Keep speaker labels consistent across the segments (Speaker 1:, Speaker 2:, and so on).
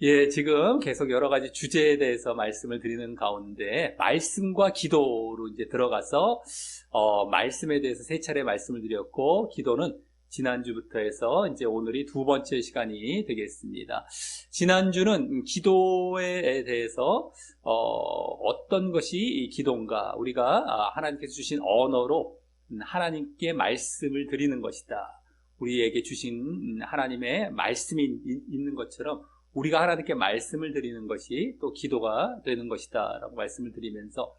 Speaker 1: 예, 지금 계속 여러 가지 주제에 대해서 말씀을 드리는 가운데, 말씀과 기도로 이제 들어가서, 말씀에 대해서 세 차례 말씀을 드렸고, 기도는 지난주부터 해서 이제 오늘이 두 번째 시간이 되겠습니다. 지난주는 기도에 대해서, 어떤 것이 이 기도인가, 우리가 하나님께서 주신 언어로 하나님께 말씀을 드리는 것이다. 우리에게 주신 하나님의 말씀이 있는 것처럼, 우리가 하나님께 말씀을 드리는 것이 또 기도가 되는 것이다 라고 말씀을 드리면서,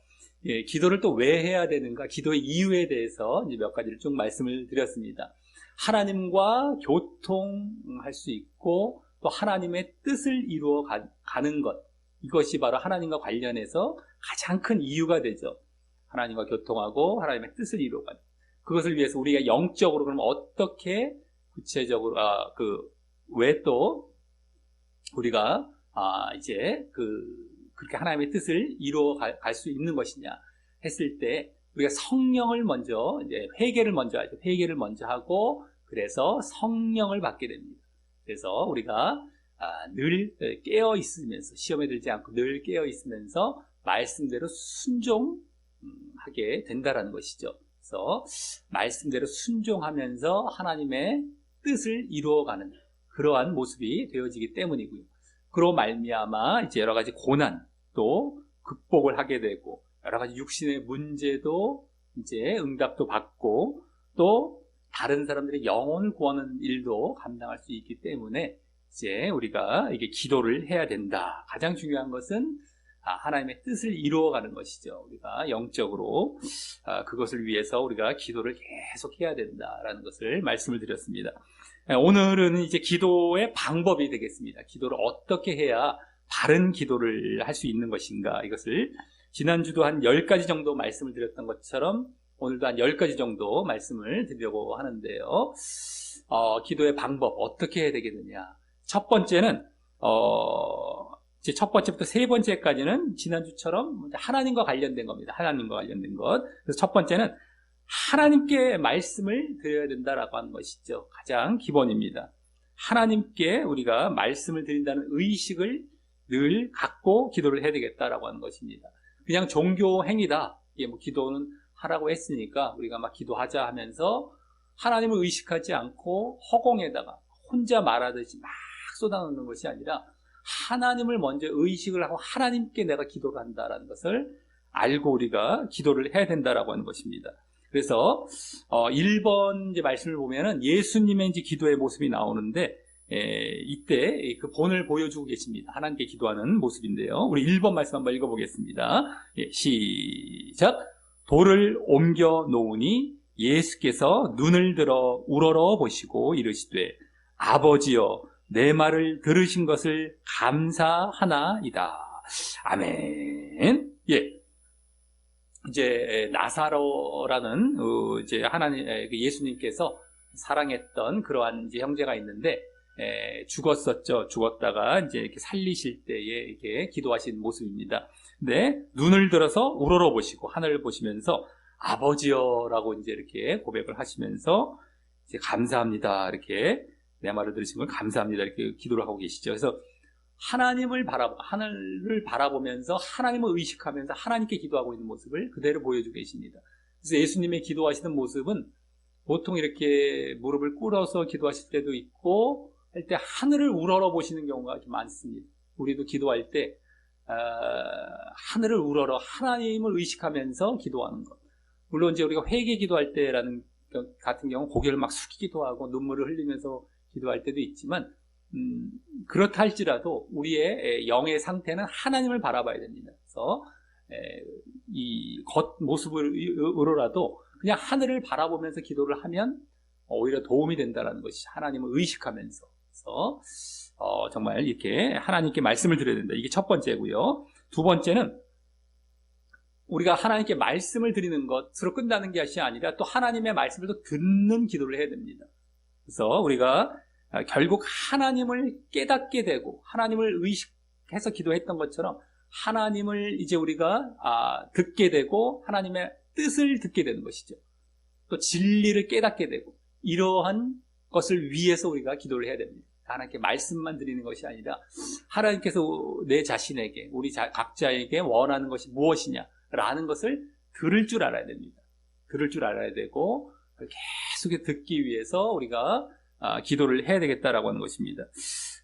Speaker 1: 예, 기도를 또 왜 해야 되는가, 기도의 이유에 대해서 이제 몇 가지를 쭉 말씀을 드렸습니다. 하나님과 교통할 수 있고 또 하나님의 뜻을 이루어 가는 것, 이것이 바로 하나님과 관련해서 가장 큰 이유가 되죠. 하나님과 교통하고 하나님의 뜻을 이루어가는, 그것을 위해서 우리가 영적으로 그럼 어떻게 구체적으로 왜 또 우리가 이제 그렇게 하나님의 뜻을 이루어 갈 수 있는 것이냐 했을 때, 우리가 성령을 먼저 이제 회개를 먼저 하죠. 회개를 먼저 하고, 그래서 성령을 받게 됩니다. 그래서 우리가 늘 깨어 있으면서, 시험에 들지 않고 늘 깨어 있으면서 말씀대로 순종하게 된다라는 것이죠. 그래서 말씀대로 순종하면서 하나님의 뜻을 이루어가는 그러한 모습이 되어지기 때문이고요. 그로 말미암아 이제 여러 가지 고난도 극복을 하게 되고, 여러 가지 육신의 문제도 이제 응답도 받고, 또 다른 사람들의 영혼을 구하는 일도 감당할 수 있기 때문에 이제 우리가 이게 기도를 해야 된다. 가장 중요한 것은 하나님의 뜻을 이루어가는 것이죠. 우리가 영적으로 그것을 위해서 우리가 기도를 계속 해야 된다라는 것을 말씀을 드렸습니다. 오늘은 이제 기도의 방법이 되겠습니다. 기도를 어떻게 해야 바른 기도를 할 수 있는 것인가, 이것을 지난주도 한 10가지 정도 말씀을 드렸던 것처럼 오늘도 한 10가지 정도 말씀을 드리려고 하는데요. 기도의 방법 어떻게 해야 되겠느냐. 첫 번째는 이제 첫 번째부터 세 번째까지는 지난주처럼 하나님과 관련된 겁니다. 하나님과 관련된 것. 그래서 첫 번째는 하나님께 말씀을 드려야 된다라고 하는 것이죠. 가장 기본입니다. 하나님께 우리가 말씀을 드린다는 의식을 늘 갖고 기도를 해야 되겠다라고 하는 것입니다. 그냥 종교 행위다, 이게 뭐 기도는 하라고 했으니까 우리가 막 기도하자 하면서 하나님을 의식하지 않고 허공에다가 혼자 말하듯이 막 쏟아놓는 것이 아니라, 하나님을 먼저 의식을 하고 하나님께 내가 기도를 한다라는 것을 알고 우리가 기도를 해야 된다라고 하는 것입니다. 그래서 1번 이제 말씀을 보면은 예수님의 이제 기도의 모습이 나오는데, 이때 그 본을 보여주고 계십니다. 하나님께 기도하는 모습인데요. 우리 1번 말씀 한번 읽어보겠습니다. 시작. 돌을 옮겨 놓으니 예수께서 눈을 들어 우러러 보시고 이르시되, 아버지여, 내 말을 들으신 것을 감사하나이다. 아멘. 예. 이제 나사로라는 이제 하나님, 예수님께서 사랑했던 그러한 이제 형제가 있는데, 죽었었죠. 죽었다가 이제 이렇게 살리실 때에 이렇게 기도하신 모습입니다. 근데 눈을 들어서 우러러 보시고 하늘을 보시면서 아버지여라고 이제 이렇게 고백을 하시면서 이제 감사합니다, 이렇게 내 말을 들으신 걸 감사합니다, 이렇게 기도를 하고 계시죠. 그래서 하늘을 바라보면서 하나님을 의식하면서 하나님께 기도하고 있는 모습을 그대로 보여주고 계십니다. 그래서 예수님의 기도하시는 모습은 보통 이렇게 무릎을 꿇어서 기도하실 때도 있고 할 때 하늘을 우러러 보시는 경우가 많습니다. 우리도 기도할 때 하늘을 우러러 하나님을 의식하면서 기도하는 것. 물론 이제 우리가 회개 기도할 때라는 같은 경우 고개를 막 숙이기도 하고 눈물을 흘리면서 기도할 때도 있지만, 그렇다 할지라도 우리의 영의 상태는 하나님을 바라봐야 됩니다. 그래서 이 겉모습으로라도 그냥 하늘을 바라보면서 기도를 하면 오히려 도움이 된다는 것이, 하나님을 의식하면서. 그래서 정말 이렇게 하나님께 말씀을 드려야 된다. 이게 첫 번째고요. 두 번째는 우리가 하나님께 말씀을 드리는 것으로 끝나는 것이 아니라 또 하나님의 말씀을 또 듣는 기도를 해야 됩니다. 그래서 우리가 결국 하나님을 깨닫게 되고 하나님을 의식해서 기도했던 것처럼 하나님을 이제 우리가 듣게 되고 하나님의 뜻을 듣게 되는 것이죠. 또 진리를 깨닫게 되고, 이러한 것을 위해서 우리가 기도를 해야 됩니다. 하나님께 말씀만 드리는 것이 아니라 하나님께서 내 자신에게, 우리 각자에게 원하는 것이 무엇이냐라는 것을 들을 줄 알아야 됩니다. 들을 줄 알아야 되고 계속 듣기 위해서 우리가 기도를 해야 되겠다라고 하는 것입니다.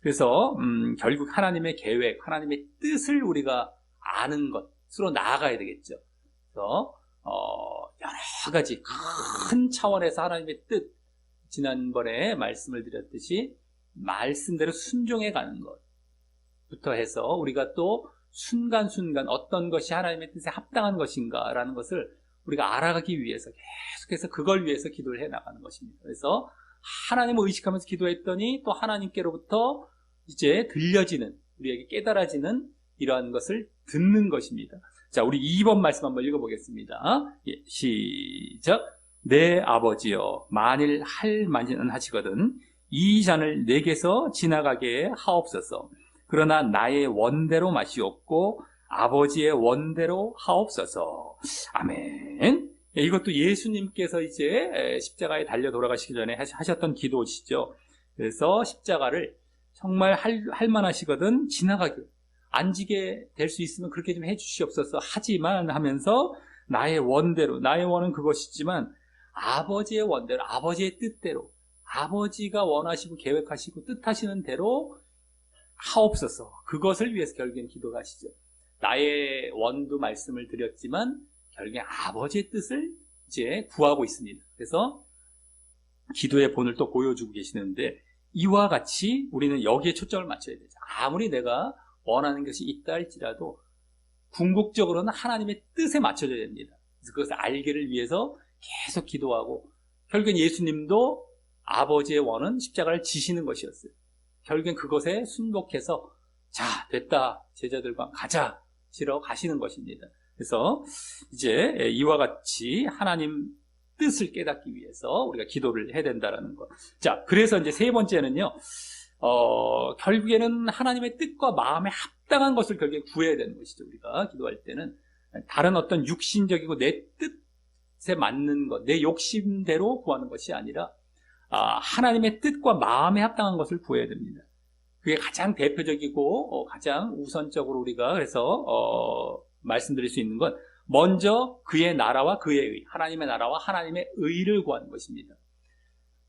Speaker 1: 그래서 결국 하나님의 계획, 하나님의 뜻을 우리가 아는 것으로 나아가야 되겠죠. 그래서 여러 가지 큰 차원에서 하나님의 뜻, 지난번에 말씀을 드렸듯이 말씀대로 순종해 가는 것부터 해서 우리가 또 순간순간 어떤 것이 하나님의 뜻에 합당한 것인가라는 것을 우리가 알아가기 위해서 계속해서 그걸 위해서 기도를 해 나가는 것입니다. 그래서 하나님을 의식하면서 기도했더니 또 하나님께로부터 이제 들려지는, 우리에게 깨달아지는 이러한 것을 듣는 것입니다. 자, 우리 2번 말씀 한번 읽어보겠습니다. 예, 시작. 내 아버지여, 만일 할 만은 하시거든 이 잔을 내게서 지나가게 하옵소서. 그러나 나의 원대로 마시옵고 아버지의 원대로 하옵소서. 아멘. 이것도 예수님께서 이제 십자가에 달려 돌아가시기 전에 하셨던 기도시죠. 그래서 십자가를 정말 할 만하시거든 지나가게, 안 지게 될 수 있으면 그렇게 좀 해주시옵소서. 하지만 하면서 나의 원대로, 나의 원은 그것이지만 아버지의 원대로, 아버지의 뜻대로, 아버지가 원하시고 계획하시고 뜻하시는 대로 하옵소서. 그것을 위해서 결국엔 기도하시죠. 나의 원도 말씀을 드렸지만 결국엔 아버지의 뜻을 이제 구하고 있습니다. 그래서 기도의 본을 또 보여주고 계시는데, 이와 같이 우리는 여기에 초점을 맞춰야 되죠. 아무리 내가 원하는 것이 있다 할지라도 궁극적으로는 하나님의 뜻에 맞춰져야 됩니다. 그래서 그것을 알기를 위해서 계속 기도하고, 결국엔 예수님도 아버지의 원은 십자가를 지시는 것이었어요. 결국엔 그것에 순복해서 자, 됐다, 제자들과 가자 지러 가시는 것입니다. 그래서 이제 이와 같이 하나님 뜻을 깨닫기 위해서 우리가 기도를 해야 된다는 것. 자, 그래서 이제 세 번째는요, 결국에는 하나님의 뜻과 마음에 합당한 것을 결국에 구해야 되는 것이죠. 우리가 기도할 때는 다른 어떤 육신적이고 내 뜻에 맞는 것, 내 욕심대로 구하는 것이 아니라 하나님의 뜻과 마음에 합당한 것을 구해야 됩니다. 그게 가장 대표적이고 가장 우선적으로 우리가 그래서 말씀드릴 수 있는 건, 먼저 그의 나라와 그의 의, 하나님의 나라와 하나님의 의를 구하는 것입니다.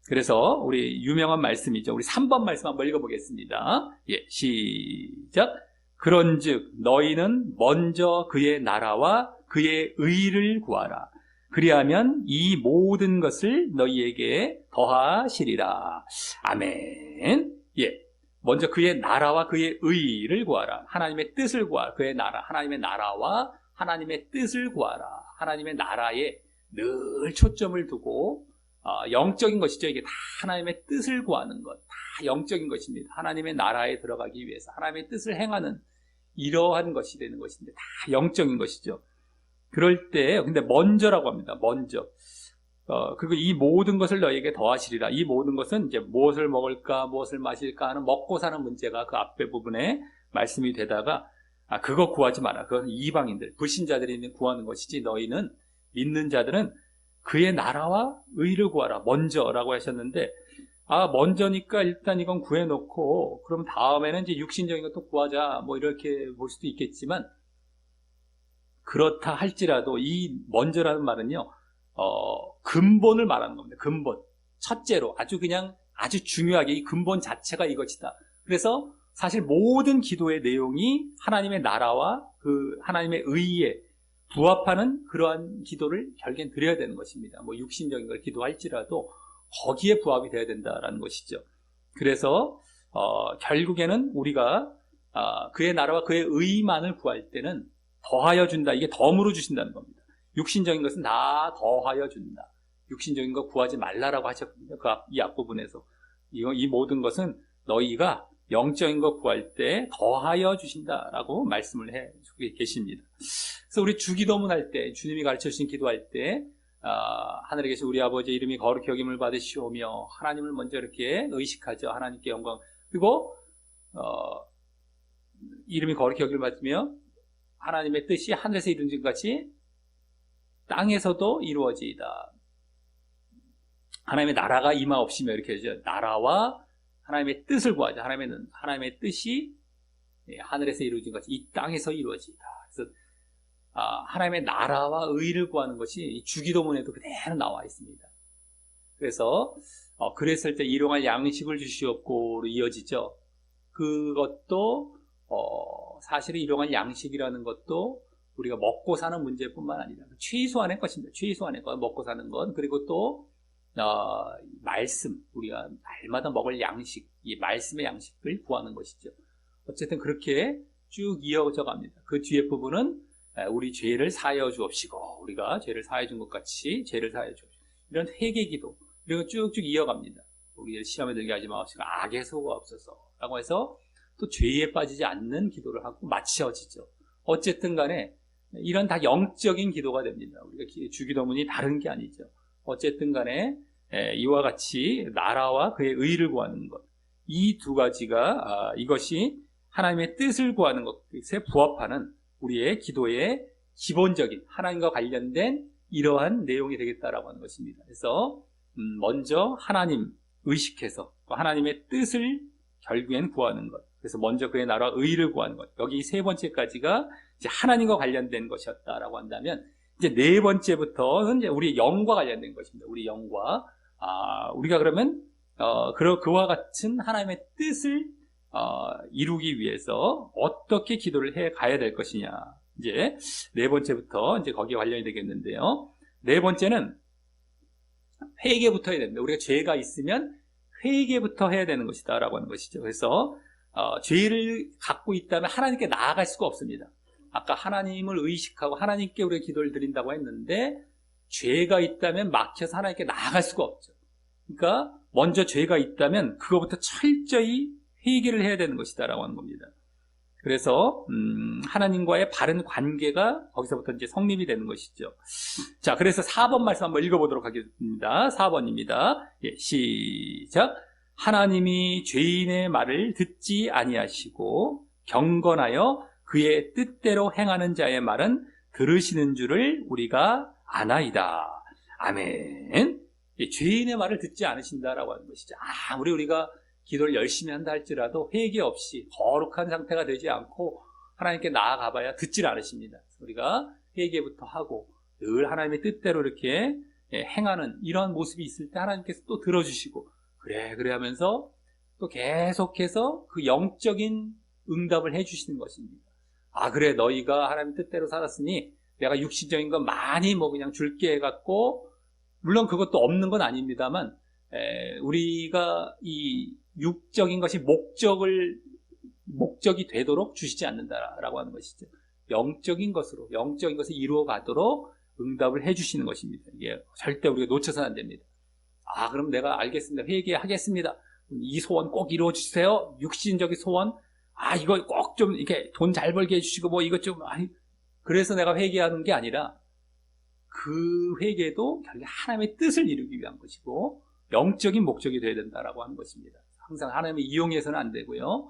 Speaker 1: 그래서 우리 유명한 말씀이죠. 우리 3번 말씀 한번 읽어보겠습니다. 예, 시작. 그런즉 너희는 먼저 그의 나라와 그의 의를 구하라. 그리하면 이 모든 것을 너희에게 더하시리라. 아멘. 예. 먼저 그의 나라와 그의 의를 구하라. 하나님의 뜻을 구하라. 그의 나라, 하나님의 나라와 하나님의 뜻을 구하라. 하나님의 나라에 늘 초점을 두고, 영적인 것이죠. 이게 다 하나님의 뜻을 구하는 것, 다 영적인 것입니다. 하나님의 나라에 들어가기 위해서 하나님의 뜻을 행하는 이러한 것이 되는 것인데 다 영적인 것이죠. 그럴 때 근데 먼저라고 합니다. 먼저. 그리고 이 모든 것을 너희에게 더하시리라. 이 모든 것은 이제 무엇을 먹을까, 무엇을 마실까 하는 먹고 사는 문제가 그 앞에 부분에 말씀이 되다가, 그거 구하지 마라. 그건 이방인들, 불신자들이 구하는 것이지, 너희는, 믿는 자들은 그의 나라와 의를 구하라. 먼저라고 하셨는데, 먼저니까 일단 이건 구해놓고, 그럼 다음에는 이제 육신적인 것도 구하자. 뭐 이렇게 볼 수도 있겠지만, 그렇다 할지라도 이 먼저라는 말은요, 근본을 말하는 겁니다. 근본. 첫째로 아주 중요하게 이 근본 자체가 이것이다. 그래서 사실 모든 기도의 내용이 하나님의 나라와 그 하나님의 의에 부합하는 그러한 기도를 결국엔 드려야 되는 것입니다. 뭐 육신적인 걸 기도할지라도 거기에 부합이 돼야 된다라는 것이죠. 그래서 결국에는 우리가 그의 나라와 그의 의만을 구할 때는 더하여 준다. 이게 덤으로 주신다는 겁니다. 육신적인 것은 다 더하여 준다. 육신적인 거 구하지 말라라고 하셨거든요. 이 앞부분에서. 이 모든 것은 너희가 영적인 거 구할 때 더하여 주신다라고 말씀을 해주고 계십니다. 그래서 우리 주기도문 할 때, 주님이 가르쳐 주신 기도할 때, 하늘에 계신 우리 아버지의 이름이 거룩히 여김을 받으시오며, 하나님을 먼저 이렇게 의식하죠. 하나님께 영광. 그리고, 이름이 거룩히 여김을 받으며, 하나님의 뜻이 하늘에서 이루어진 것 같이 땅에서도 이루어지이다. 하나님의 나라가 임하옵시며, 이렇게 하죠. 나라와 하나님의 뜻을 구하자. 하나님의 뜻이 하늘에서 이루어진 것이 이 땅에서 이루어지다. 그래서 하나님의 나라와 의를 구하는 것이 주기도문에도 그대로 나와 있습니다. 그래서 그랬을 때 일용할 양식을 주시옵고로 이어지죠. 그것도 사실은 일용할 양식이라는 것도 우리가 먹고 사는 문제뿐만 아니라 최소한의 것입니다. 최소한의 것, 먹고 사는 것. 그리고 또 말씀, 우리가 날마다 먹을 양식, 이 말씀의 양식을 구하는 것이죠. 어쨌든 그렇게 쭉 이어져 갑니다. 그 뒤에 부분은 우리 죄를 사하여 주옵시고, 우리가 죄를 사하여 준 것 같이 죄를 사하여 주옵시고, 이런 회개기도 이런 거 쭉쭉 이어갑니다. 우리 시험에 들게 하지 마옵시고 악의 소가 없어서 라고 해서 또 죄에 빠지지 않는 기도를 하고 마치어지죠. 어쨌든 간에 이런 다 영적인 기도가 됩니다. 우리가 주기도문이 다른 게 아니죠. 어쨌든 간에 이와 같이 나라와 그의 의를 구하는 것, 이 두 가지가 이것이 하나님의 뜻을 구하는 것에 부합하는 우리의 기도의 기본적인 하나님과 관련된 이러한 내용이 되겠다라고 하는 것입니다. 그래서 먼저 하나님 의식해서 하나님의 뜻을 결국엔 구하는 것. 그래서 먼저 그의 나라와 의를 구하는 것. 여기 세 번째까지가 이제 하나님과 관련된 것이었다라고 한다면, 이제 네 번째부터는 이제 우리 영과 관련된 것입니다. 우리 영과 우리가 그러면 그와 같은 하나님의 뜻을 이루기 위해서 어떻게 기도를 해 가야 될 것이냐. 이제 네 번째부터 이제 거기에 관련이 되겠는데요. 네 번째는 회개부터 해야 됩니다. 우리가 죄가 있으면 회개부터 해야 되는 것이다라고 하는 것이죠. 그래서 죄를 갖고 있다면 하나님께 나아갈 수가 없습니다. 아까 하나님을 의식하고 하나님께 우리가 기도를 드린다고 했는데, 죄가 있다면 막혀서 하나님께 나아갈 수가 없죠. 그러니까 먼저 죄가 있다면 그거부터 철저히 회개를 해야 되는 것이다라고 하는 겁니다. 그래서 하나님과의 바른 관계가 거기서부터 이제 성립이 되는 것이죠. 자, 그래서 4번 말씀 한번 읽어보도록 하겠습니다. 4번입니다. 예, 시작. 하나님이 죄인의 말을 듣지 아니하시고 경건하여 그의 뜻대로 행하는 자의 말은 들으시는 줄을 우리가 아나이다. 아멘. 예, 죄인의 말을 듣지 않으신다라고 하는 것이죠. 아무리 우리가 기도를 열심히 한다 할지라도 회개 없이 거룩한 상태가 되지 않고 하나님께 나아가봐야 듣질 않으십니다. 우리가 회개부터 하고 늘 하나님의 뜻대로 이렇게 행하는 이런 모습이 있을 때 하나님께서 또 들어주시고 그래 하면서 또 계속해서 그 영적인 응답을 해주시는 것입니다. 그래, 너희가 하나님 뜻대로 살았으니 내가 육신적인 건 많이 그냥 줄게 해갖고, 물론 그것도 없는 건 아닙니다만 우리가 이 육적인 것이 목적이 되도록 주시지 않는다라고 하는 것이죠. 영적인 것을 이루어 가도록 응답을 해주시는 것입니다. 이게 절대 우리가 놓쳐서는 안 됩니다. 그럼 내가 알겠습니다. 회개하겠습니다. 이 소원 꼭 이루어 주세요. 육신적인 소원. 이거 꼭 좀 이렇게 돈 잘 벌게 해주시고 이것 좀 그래서 내가 회개하는 게 아니라 그 회개도 결국 하나님의 뜻을 이루기 위한 것이고 영적인 목적이 되어야 된다라고 하는 것입니다. 항상 하나님을 이용해서는 안 되고요.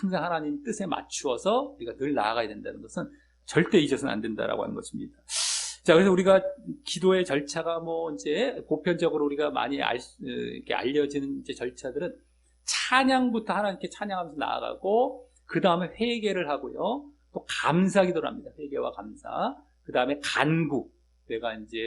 Speaker 1: 항상 하나님 뜻에 맞추어서 우리가 늘 나아가야 된다는 것은 절대 잊어서는 안 된다라고 하는 것입니다. 자, 그래서 우리가 기도의 절차가 이제 보편적으로 우리가 많이 이렇게 알려지는 이제 절차들은 찬양부터 하나님께 찬양하면서 나아가고, 그 다음에 회개를 하고요. 또 감사 기도를 합니다. 회개와 감사. 그 다음에 간구. 내가 이제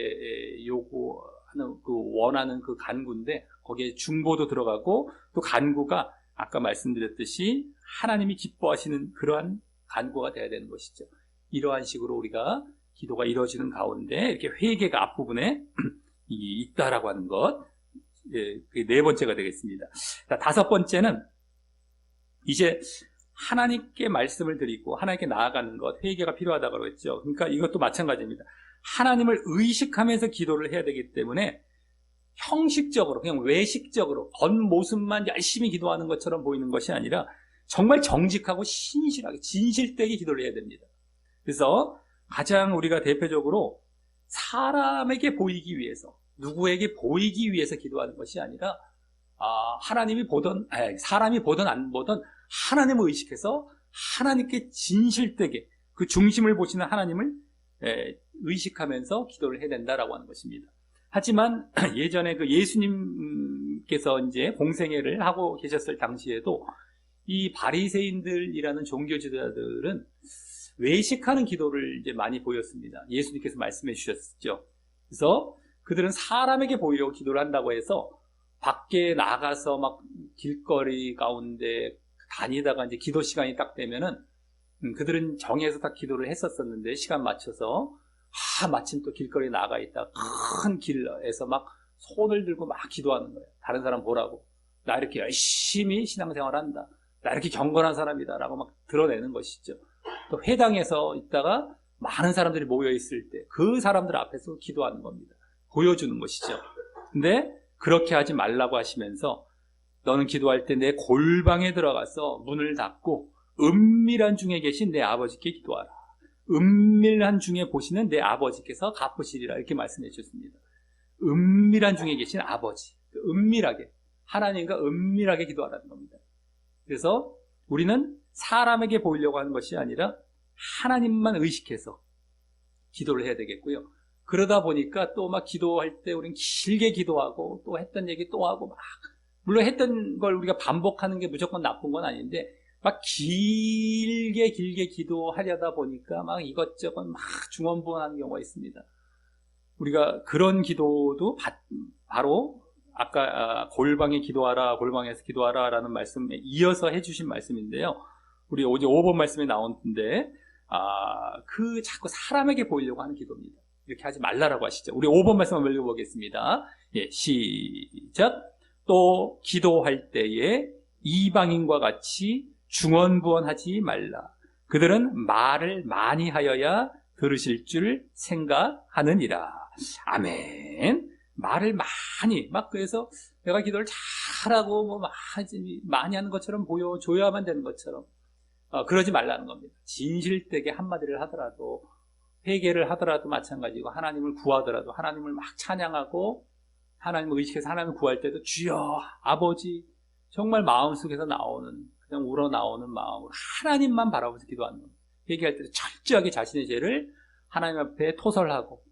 Speaker 1: 요구하는 원하는 그 간구인데 거기에 중보도 들어가고, 또 간구가 아까 말씀드렸듯이 하나님이 기뻐하시는 그러한 간구가 돼야 되는 것이죠. 이러한 식으로 우리가 기도가 이루어지는 가운데 이렇게 회개가 앞부분에 있다라고 하는 것. 그게 네 번째가 되겠습니다. 자, 다섯 번째는 이제 하나님께 말씀을 드리고 하나님께 나아가는 것, 회개가 필요하다고 했죠. 그러니까 이것도 마찬가지입니다. 하나님을 의식하면서 기도를 해야 되기 때문에 형식적으로, 그냥 외식적으로 겉모습만 열심히 기도하는 것처럼 보이는 것이 아니라 정말 정직하고 신실하게 진실되게 기도를 해야 됩니다. 그래서 가장 우리가 대표적으로 사람에게 보이기 위해서, 누구에게 보이기 위해서 기도하는 것이 아니라 하나님이 보던, 사람이 보던 안 보던 하나님을 의식해서 하나님께 진실되게 그 중심을 보시는 하나님을 의식하면서 기도를 해야 된다라고 하는 것입니다. 하지만 예전에 그 예수님께서 이제 공생애를 하고 계셨을 당시에도 이 바리새인들이라는 종교 지도자들은 외식하는 기도를 이제 많이 보였습니다. 예수님께서 말씀해 주셨죠. 그래서 그들은 사람에게 보이려고 기도를 한다고 해서 밖에 나가서 막 길거리 가운데 다니다가 이제 기도 시간이 딱 되면은 그들은 정해서 딱 기도를 했었었는데 시간 맞춰서 마침 또 길거리에 나가 있다 큰 길에서 막 손을 들고 막 기도하는 거예요. 다른 사람 보라고. 나 이렇게 열심히 신앙생활 한다. 나 이렇게 경건한 사람이다 라고 막 드러내는 것이죠. 또 회당에서 있다가 많은 사람들이 모여 있을 때 그 사람들 앞에서 기도하는 겁니다. 보여주는 것이죠. 근데 그렇게 하지 말라고 하시면서 너는 기도할 때 내 골방에 들어가서 문을 닫고 은밀한 중에 계신 내 아버지께 기도하라. 은밀한 중에 보시는 내 아버지께서 갚으시리라 이렇게 말씀해 주셨습니다. 은밀한 중에 계신 아버지, 은밀하게 하나님과 은밀하게 기도하라는 겁니다. 그래서 우리는 사람에게 보이려고 하는 것이 아니라 하나님만 의식해서 기도를 해야 되겠고요. 그러다 보니까 또 막 기도할 때 우리는 길게 기도하고 또 했던 얘기 또 하고 막 물론 했던 걸 우리가 반복하는 게 무조건 나쁜 건 아닌데 막 길게 기도하려다 보니까 막 이것저것 막 중언부언하는 경우가 있습니다. 우리가 그런 기도도 바로 아까 골방에 기도하라, 골방에서 기도하라 라는 말씀에 이어서 해주신 말씀인데요. 우리 오제 5번 말씀에 나오는데 그 자꾸 사람에게 보이려고 하는 기도입니다. 이렇게 하지 말라라고 하시죠. 우리 5번 말씀 한번 읽어보겠습니다. 예, 시작. 또 기도할 때에 이방인과 같이 중언부언하지 말라. 그들은 말을 많이 하여야 들으실 줄 생각하느니라. 아멘. 말을 많이 그래서 내가 기도를 잘하고 많이 하는 것처럼 보여줘야만 되는 것처럼 그러지 말라는 겁니다. 진실되게 한마디를 하더라도 회개를 하더라도 마찬가지고 하나님을 구하더라도 하나님을 막 찬양하고 하나님을 의식해서 하나님을 구할 때도 주여 아버지 정말 마음속에서 나오는 그냥 우러나오는 마음으로 하나님만 바라보면서 기도하는 겁니다. 회개할 때도 철저하게 자신의 죄를 하나님 앞에 토설하고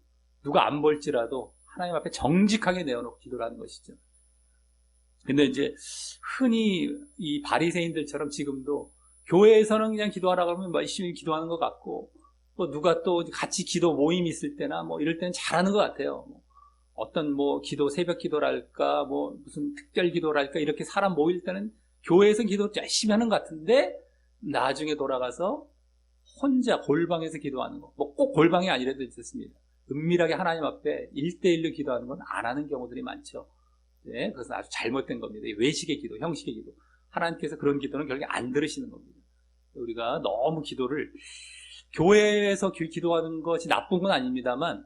Speaker 1: 누가 안 볼지라도 하나님 앞에 정직하게 내어놓고 기도를 하는 것이죠. 근데 이제 흔히 이 바리새인들처럼 지금도 교회에서는 그냥 기도하라고 하면 열심히 기도하는 것 같고 또 누가 또 같이 기도 모임 있을 때나 이럴 때는 잘하는 것 같아요. 어떤 기도 새벽 기도랄까 무슨 특별 기도랄까 이렇게 사람 모일 때는 교회에서 기도 열심히 하는 것 같은데 나중에 돌아가서 혼자 골방에서 기도하는 거 꼭 골방이 아니라도 있었습니다. 은밀하게 하나님 앞에 1대1로 기도하는 건 안 하는 경우들이 많죠. 네, 그것은 아주 잘못된 겁니다. 외식의 기도, 형식의 기도. 하나님께서 그런 기도는 결국에 안 들으시는 겁니다. 우리가 너무 기도를 교회에서 기도하는 것이 나쁜 건 아닙니다만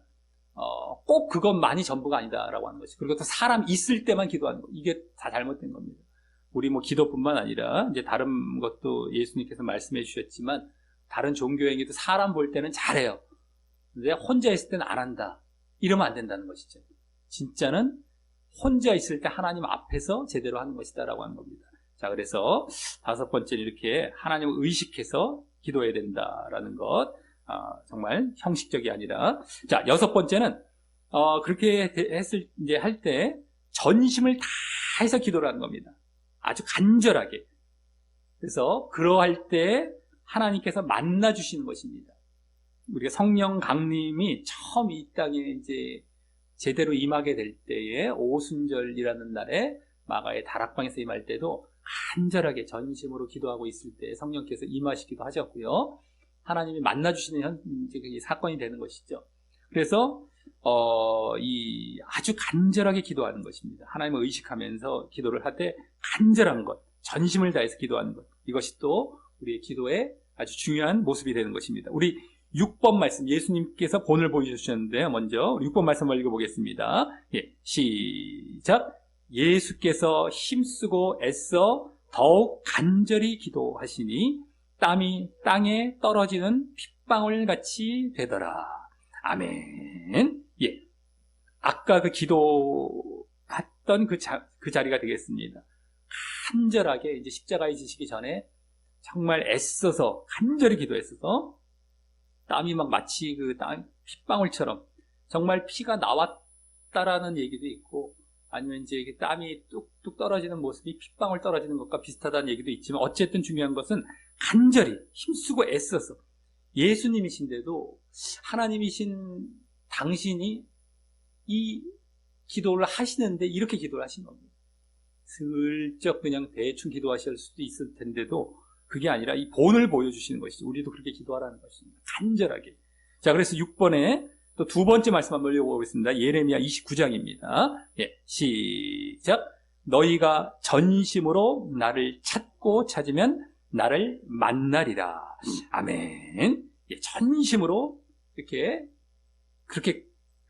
Speaker 1: 꼭 그것만이 전부가 아니다라고 하는 것이. 그리고 또 사람 있을 때만 기도하는 거. 이게 다 잘못된 겁니다. 우리 기도뿐만 아니라 이제 다른 것도 예수님께서 말씀해 주셨지만 다른 종교 행위도 사람 볼 때는 잘해요. 근데 혼자 있을 때는 안 한다. 이러면 안 된다는 것이죠. 진짜는 혼자 있을 때 하나님 앞에서 제대로 하는 것이다라고 하는 겁니다. 자, 그래서 5번째는 이렇게 하나님을 의식해서 기도해야 된다라는 것. 정말 형식적이 아니라. 자, 6번째는 그렇게 이제 할 때 전심을 다해서 기도를 하는 겁니다. 아주 간절하게. 그래서 그러할 때 하나님께서 만나 주시는 것입니다. 우리가 성령 강림이 처음 이 땅에 이제 제대로 임하게 될 때에 오순절이라는 날에 마가의 다락방에서 임할 때도 간절하게 전심으로 기도하고 있을 때 성령께서 임하시기도 하셨고요. 하나님이 만나주시는 이제 사건이 되는 것이죠. 그래서 이 아주 간절하게 기도하는 것입니다. 하나님을 의식하면서 기도를 할 때 간절한 것, 전심을 다해서 기도하는 것, 이것이 또 우리의 기도의 아주 중요한 모습이 되는 것입니다. 우리 6번 말씀, 예수님께서 본을 보여주셨는데요. 먼저 6번 말씀을 읽어보겠습니다. 예, 시작. 예수께서 힘쓰고 애써 더욱 간절히 기도하시니 땀이 땅에 떨어지는 핏방울 같이 되더라. 아멘. 예, 아까 그 기도했던 그 자리가 되겠습니다. 간절하게 이제 십자가에 지시기 전에 정말 애써서 간절히 기도했어서 땀이 마치 핏방울처럼 정말 피가 같다라는 얘기도 있고, 아니면 이제 이게 땀이 뚝뚝 떨어지는 모습이 핏방울 떨어지는 것과 비슷하다는 얘기도 있지만, 어쨌든 중요한 것은 간절히 힘쓰고 애써서 예수님이신데도 하나님이신 당신이 이 기도를 하시는데 이렇게 기도를 하신 겁니다. 슬쩍 그냥 대충 기도하실 수도 있을 텐데도 그게 아니라 이 본을 보여주시는 것이죠. 우리도 그렇게 기도하라는 것입니다. 간절하게. 자, 그래서 6번에 또 두 번째 말씀 한번 읽어보겠습니다. 예레미야 29장입니다. 예, 시작. 너희가 전심으로 나를 찾고 찾으면 나를 만나리라. 아멘. 예, 전심으로 이렇게 그렇게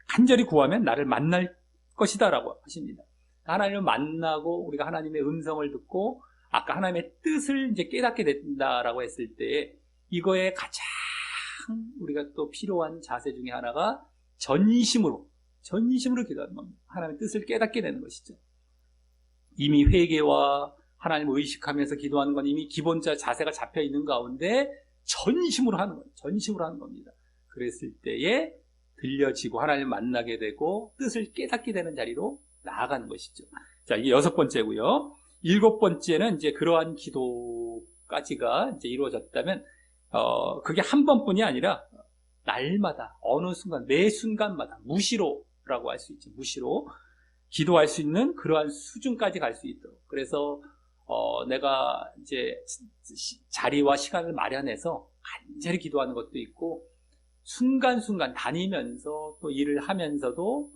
Speaker 1: 간절히 구하면 나를 만날 것이다 라고 하십니다. 하나님을 만나고 우리가 하나님의 음성을 듣고 아까 하나님의 뜻을 이제 깨닫게 된다라고 했을 때 이거에 가장 우리가 또 필요한 자세 중에 하나가 전심으로 기도하는 겁니다. 하나님의 뜻을 깨닫게 되는 것이죠. 이미 회개와 하나님을 의식하면서 기도하는 건 이미 기본자 자세가 잡혀 있는 가운데 전심으로 하는 거예요. 전심으로 하는 겁니다. 그랬을 때에 들려지고 하나님을 만나게 되고 뜻을 깨닫게 되는 자리로 나아가는 것이죠. 자, 이게 6번째고요. 7번째는 이제 그러한 기도까지가 이제 이루어졌다면, 그게 한 번뿐이 아니라 날마다, 어느 순간, 매 순간마다 무시로라고 할 수 있죠. 무시로 기도할 수 있는 그러한 수준까지 갈 수 있도록. 그래서 내가 이제 자리와 시간을 마련해서 간절히 기도하는 것도 있고, 순간순간 다니면서 또 일을 하면서도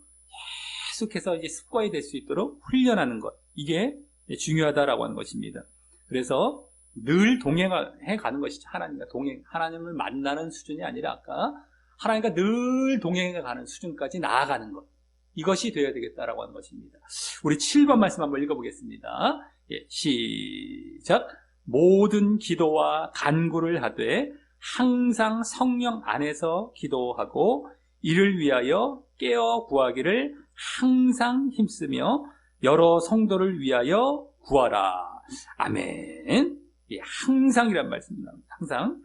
Speaker 1: 계속해서 이제 습관이 될 수 있도록 훈련하는 것. 이게 중요하다라고 하는 것입니다. 그래서 늘 동행해 가는 것이죠. 하나님과 하나님을 만나는 수준이 아니라 아까 하나님과 늘 동행해 가는 수준까지 나아가는 것. 이것이 되어야 되겠다라고 하는 것입니다. 우리 7번 말씀 한번 읽어보겠습니다. 예, 시작. 모든 기도와 간구를 하되 항상 성령 안에서 기도하고 이를 위하여 깨어 구하기를 항상 힘쓰며 여러 성도를 위하여 구하라. 아멘. 예, 항상이란 말씀이 나옵니다.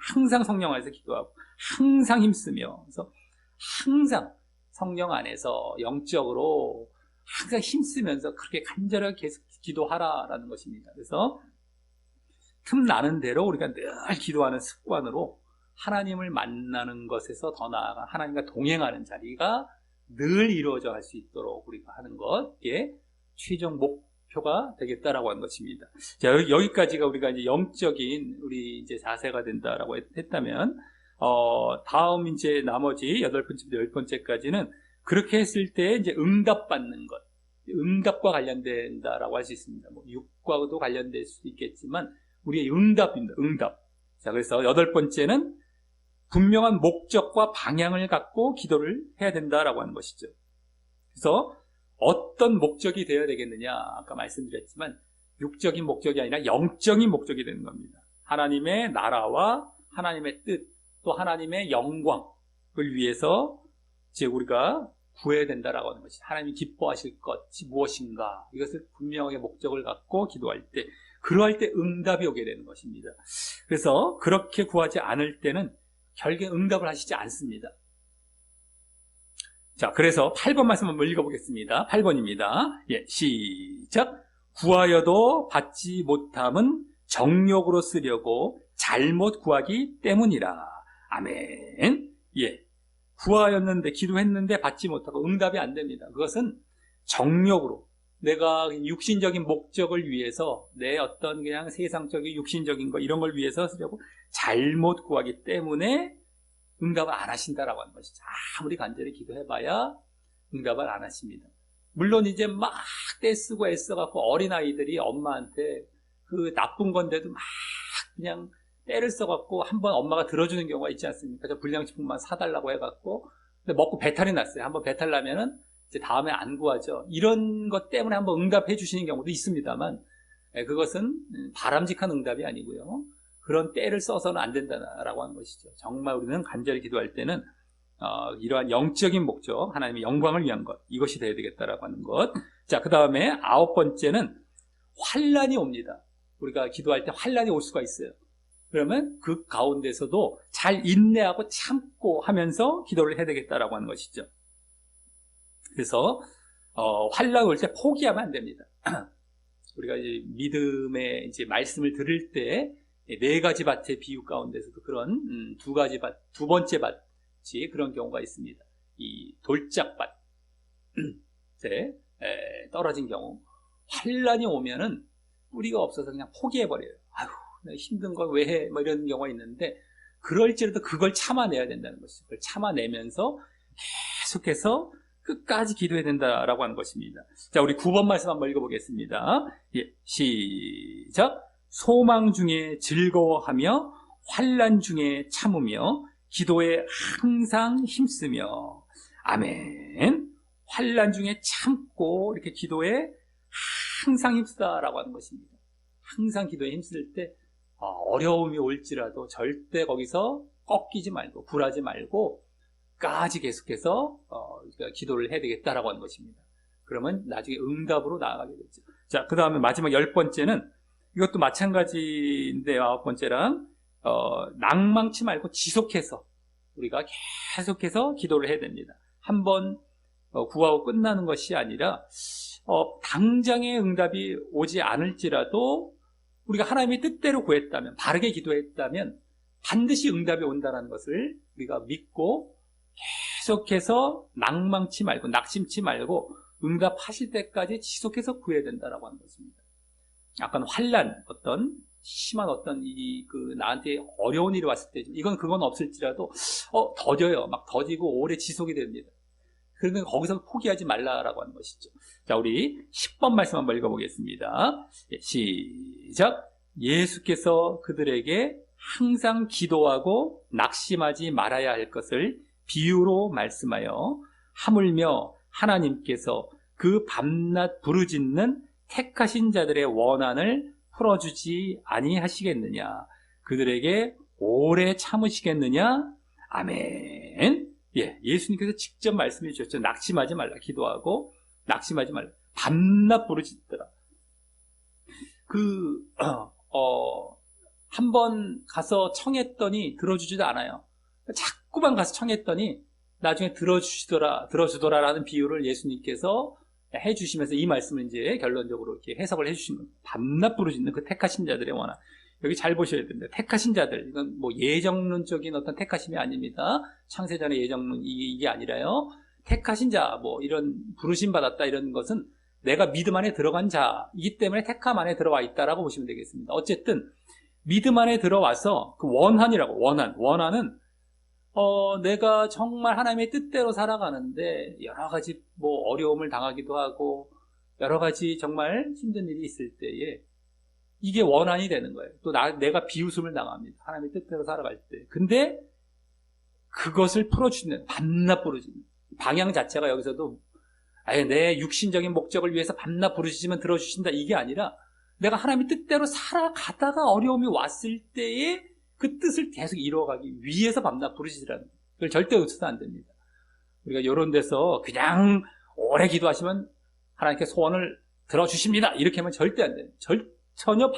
Speaker 1: 항상 성령 안에서 기도하고 항상 힘쓰며. 그래서 항상 성령 안에서 영적으로 항상 힘쓰면서 그렇게 간절하게 계속 기도하라라는 것입니다. 그래서 틈나는 대로 우리가 늘 기도하는 습관으로 하나님을 만나는 것에서 더 나아가 하나님과 동행하는 자리가 늘 이루어져 갈 수 있도록 우리가 하는 것, 이게 최종 목표가 되겠다라고 하는 것입니다. 자, 여기까지가 우리가 이제 영적인 우리 이제 자세가 된다라고 했다면, 다음 이제 나머지 8번째부터 10번째까지는 그렇게 했을 때 이제 응답받는 것, 응답과 관련된다라고 할 수 있습니다. 뭐 육과도 관련될 수도 있겠지만, 우리의 응답입니다. 응답. 자, 그래서 8번째는 분명한 목적과 방향을 갖고 기도를 해야 된다라고 하는 것이죠. 그래서 어떤 목적이 되어야 되겠느냐, 아까 말씀드렸지만 육적인 목적이 아니라 영적인 목적이 되는 겁니다. 하나님의 나라와 하나님의 뜻, 또 하나님의 영광을 위해서 이제 우리가 구해야 된다라고 하는 것이, 하나님이 기뻐하실 것이 무엇인가, 이것을 분명하게 목적을 갖고 기도할 때, 그러할 때 응답이 오게 되는 것입니다. 그래서 그렇게 구하지 않을 때는 결국에 응답을 하시지 않습니다. 자, 그래서 8번 말씀 한번 읽어보겠습니다. 8번입니다. 예, 시작. 구하여도 받지 못함은 정욕으로 쓰려고 잘못 구하기 때문이라. 아멘. 예, 구하였는데, 기도했는데 받지 못하고 응답이 안 됩니다. 그것은 정욕으로, 내가 육신적인 목적을 위해서, 내 어떤 그냥 세상적인 육신적인 거 이런 걸 위해서 쓰려고 잘못 구하기 때문에 응답을 안 하신다라고 하는 것이죠. 아무리 간절히 기도해봐야 응답을 안 하십니다. 물론 이제 막 떼쓰고 애써갖고 어린아이들이 엄마한테 그 나쁜 건데도 막 그냥 때를 써갖고 한번 엄마가 들어주는 경우가 있지 않습니까? 저 불량식품만 사달라고 해갖고 근데 먹고 배탈이 났어요. 한번 배탈 나면은 이제 다음에 안 구하죠. 이런 것 때문에 한번 응답해 주시는 경우도 있습니다만, 그것은 바람직한 응답이 아니고요. 그런 때를 써서는 안 된다라고 하는 것이죠. 정말 우리는 간절히 기도할 때는 이러한 영적인 목적, 하나님의 영광을 위한 것, 이것이 되어야 되겠다라고 하는 것. 자, 그 다음에 9번째는 환난이 옵니다. 우리가 기도할 때 환난이 올 수가 있어요. 그러면 그 가운데서도 잘 인내하고 참고 하면서 기도를 해야 되겠다라고 하는 것이죠. 그래서 환란 올 때 포기하면 안 됩니다. 우리가 이제 믿음의 이제 말씀을 들을 때 네 가지 밭의 비유 가운데서도 그런 두 가지 밭, 두 번째 밭이 그런 경우가 있습니다. 이 돌짝밭에 떨어진 경우, 환란이 오면은 뿌리가 없어서 그냥 포기해버려요. 아유, 내가 힘든 걸 왜 해? 뭐 이런 경우가 있는데, 그럴지라도 그걸 참아내야 된다는 것이죠. 그걸 참아내면서 계속해서 끝까지 기도해야 된다라고 하는 것입니다. 자, 우리 9번 말씀 한번 읽어보겠습니다. 예, 시작. 소망 중에 즐거워하며 환난 중에 참으며 기도에 항상 힘쓰며. 아멘. 환난 중에 참고 이렇게 기도에 항상 힘쓰다라고 하는 것입니다. 항상 기도에 힘쓸 때 어려움이 올지라도 절대 거기서 꺾이지 말고 굴하지 말고 까지 계속해서 기도를 해야 되겠다라고 하는 것입니다. 그러면 나중에 응답으로 나아가게 되죠. 자, 그 다음에 마지막 10번째는 이것도 마찬가지인데 9번째랑 낭망치 말고 지속해서 우리가 계속해서 기도를 해야 됩니다. 한번 구하고 끝나는 것이 아니라 당장의 응답이 오지 않을지라도 우리가 하나님의 뜻대로 구했다면, 바르게 기도했다면 반드시 응답이 온다는 것을 우리가 믿고 계속해서 낭망치 말고 낙심치 말고 응답하실 때까지 지속해서 구해야 된다라고 하는 것입니다. 약간 환난, 어떤 심한 나한테 어려운 일이 왔을 때 그건 없을지라도 더뎌요. 막 더디고 오래 지속이 됩니다. 그러면 거기서 포기하지 말라라고 하는 것이죠. 자, 우리 10번 말씀 한번 읽어보겠습니다. 시작. 예수께서 그들에게 항상 기도하고 낙심하지 말아야 할 것을 비유로 말씀하여 하물며 하나님께서 그 밤낮 부르짖는 택하신 자들의 원한을 풀어주지 아니하시겠느냐? 그들에게 오래 참으시겠느냐? 아멘. 예, 예수님께서 직접 말씀해 주셨죠. 낙심하지 말라, 기도하고 낙심하지 말라. 밤낮 부르짖더라. 한번 가서 청했더니 들어주지도 않아요. 자꾸만 가서 청했더니 나중에 들어주더라라는 비유를 예수님께서 해주시면서 이 말씀을 이제 결론적으로 이렇게 해석을 해주신 겁니다. 밤낮 부르짖는 그 택하신 자들의 원한. 여기 잘 보셔야 됩니다. 택하신 자들, 이건 뭐 예정론적인 어떤 택하심이 아닙니다. 창세전의 예정론 이게 아니라요. 택하신 자, 뭐 이런 부르심 받았다 이런 것은 내가 믿음 안에 들어간 자이기 때문에 택함 안에 들어와 있다라고 보시면 되겠습니다. 어쨌든 믿음 안에 들어와서 그 원한은 내가 정말 하나님의 뜻대로 살아가는데 여러 가지 뭐 어려움을 당하기도 하고 여러 가지 정말 힘든 일이 있을 때에 이게 원한이 되는 거예요. 또 내가 비웃음을 당합니다. 하나님의 뜻대로 살아갈 때. 근데 그것을 풀어주는, 밤낮 부르짖는 방향 자체가 여기서도 내 육신적인 목적을 위해서 밤낮 부르짖으면 들어주신다 이게 아니라 내가 하나님의 뜻대로 살아가다가 어려움이 왔을 때에 그 뜻을 계속 이루어가기 위해서 밤낮 부르짖으라는 거예요. 그걸 절대 놓쳐서는 안 됩니다. 우리가 이런 데서 그냥 오래 기도하시면 하나님께 소원을 들어주십니다. 이렇게 하면 절대 안 돼요. 전혀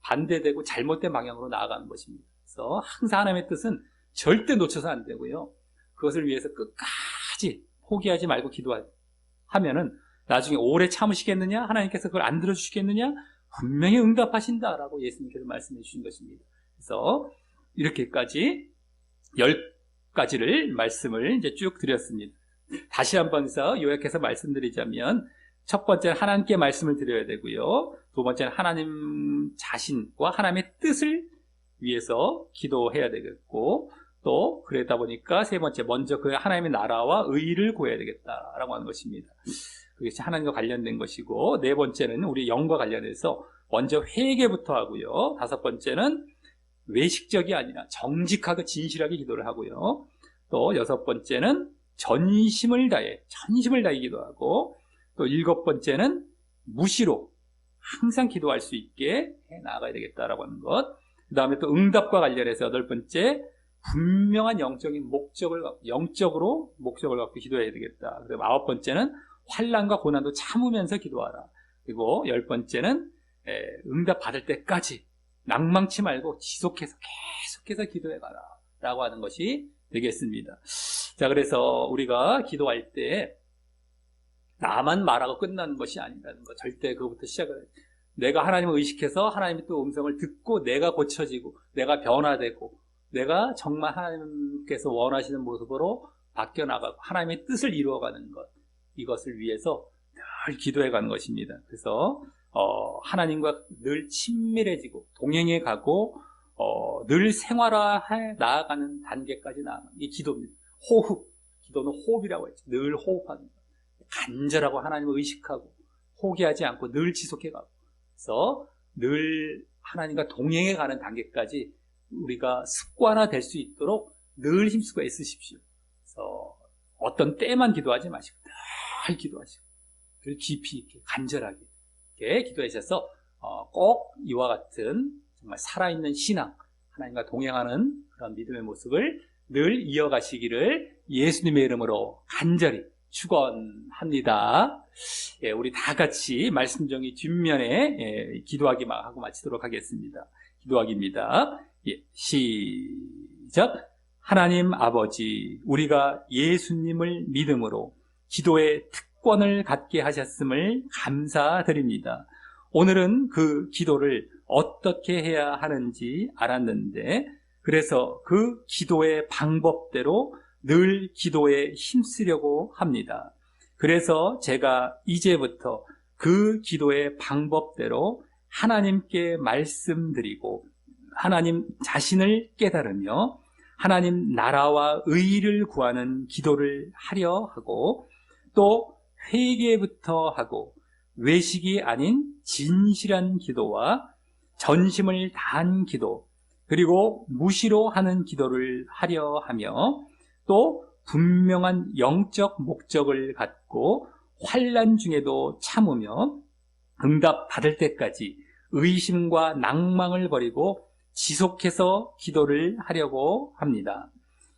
Speaker 1: 반대되고 잘못된 방향으로 나아가는 것입니다. 그래서 항상 하나님의 뜻은 절대 놓쳐서 안 되고요. 그것을 위해서 끝까지 포기하지 말고 기도하면은 나중에 오래 참으시겠느냐? 하나님께서 그걸 안 들어주시겠느냐? 분명히 응답하신다라고 예수님께서 말씀해 주신 것입니다. 그래서 이렇게까지 10가지를 말씀을 이제 쭉 드렸습니다. 다시 한번 요약해서 말씀드리자면 첫 번째는 하나님께 말씀을 드려야 되고요. 두 번째는 하나님 자신과 하나님의 뜻을 위해서 기도해야 되겠고 또 그러다 보니까 세 번째 먼저 그 하나님의 나라와 의를 구해야 되겠다라고 하는 것입니다. 그것이 하나님과 관련된 것이고 네 번째는 우리 영과 관련해서 먼저 회개부터 하고요. 다섯 번째는 외식적이 아니라 정직하고 진실하게 기도를 하고요. 또 여섯 번째는 전심을 다해 기도하고 또 일곱 번째는 무시로 항상 기도할 수 있게 해 나가야 되겠다라고 하는 것. 그 다음에 또 응답과 관련해서 여덟 번째 분명한 영적으로 목적을 갖고 기도해야 되겠다. 그리고 아홉 번째는 환난과 고난도 참으면서 기도하라. 그리고 열 번째는 응답 받을 때까지 낭망치 말고 계속해서 기도해가라 라고 하는 것이 되겠습니다. 자, 그래서 우리가 기도할 때 나만 말하고 끝나는 것이 아니라는 거. 절대 그것부터 시작을 해요. 내가 하나님을 의식해서 하나님의 또 음성을 듣고 내가 고쳐지고 내가 변화되고 내가 정말 하나님께서 원하시는 모습으로 바뀌어 나가고 하나님의 뜻을 이루어가는 것, 이것을 위해서 늘 기도해가는 것입니다. 그래서 하나님과 늘 친밀해지고 동행해 가고 늘 생활화해 나아가는 단계까지 나아가는 이 기도입니다. 호흡, 기도는 호흡이라고 했죠. 늘 호흡하는 것, 간절하고 하나님을 의식하고 포기하지 않고 늘 지속해가고, 그래서 늘 하나님과 동행해 가는 단계까지 우리가 습관화될 수 있도록 늘 힘쓰고 애쓰십시오. 그래서 어떤 때만 기도하지 마시고 늘 기도하시고 늘 깊이 있게 간절하게 이렇게 기도하셔서 꼭 이와 같은 정말 살아있는 신앙, 하나님과 동행하는 그런 믿음의 모습을 늘 이어가시기를 예수님의 이름으로 간절히 축원합니다. 예, 우리 다 같이 말씀 정리 뒷면에 기도하기 하고 마치도록 하겠습니다. 기도하기입니다. 예, 시작. 하나님 아버지, 우리가 예수님을 믿음으로 기도의 특권을 갖게 하셨음을 감사드립니다. 오늘은 그 기도를 어떻게 해야 하는지 알았는데, 그래서 그 기도의 방법대로 늘 기도에 힘쓰려고 합니다. 그래서 제가 이제부터 그 기도의 방법대로 하나님께 말씀드리고 하나님 자신을 깨달으며 하나님 나라와 의를 구하는 기도를 하려 하고, 또 회개부터 하고 외식이 아닌 진실한 기도와 전심을 다한 기도, 그리고 무시로 하는 기도를 하려 하며, 또 분명한 영적 목적을 갖고 환난 중에도 참으며 응답 받을 때까지 의심과 낭망을 버리고 지속해서 기도를 하려고 합니다.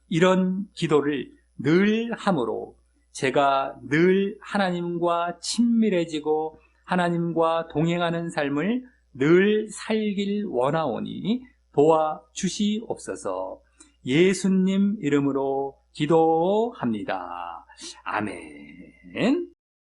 Speaker 1: 이런 기도를 늘 함으로 제가 늘 하나님과 친밀해지고 하나님과 동행하는 삶을 늘 살길 원하오니 도와주시옵소서. 예수님 이름으로 기도합니다. 아멘.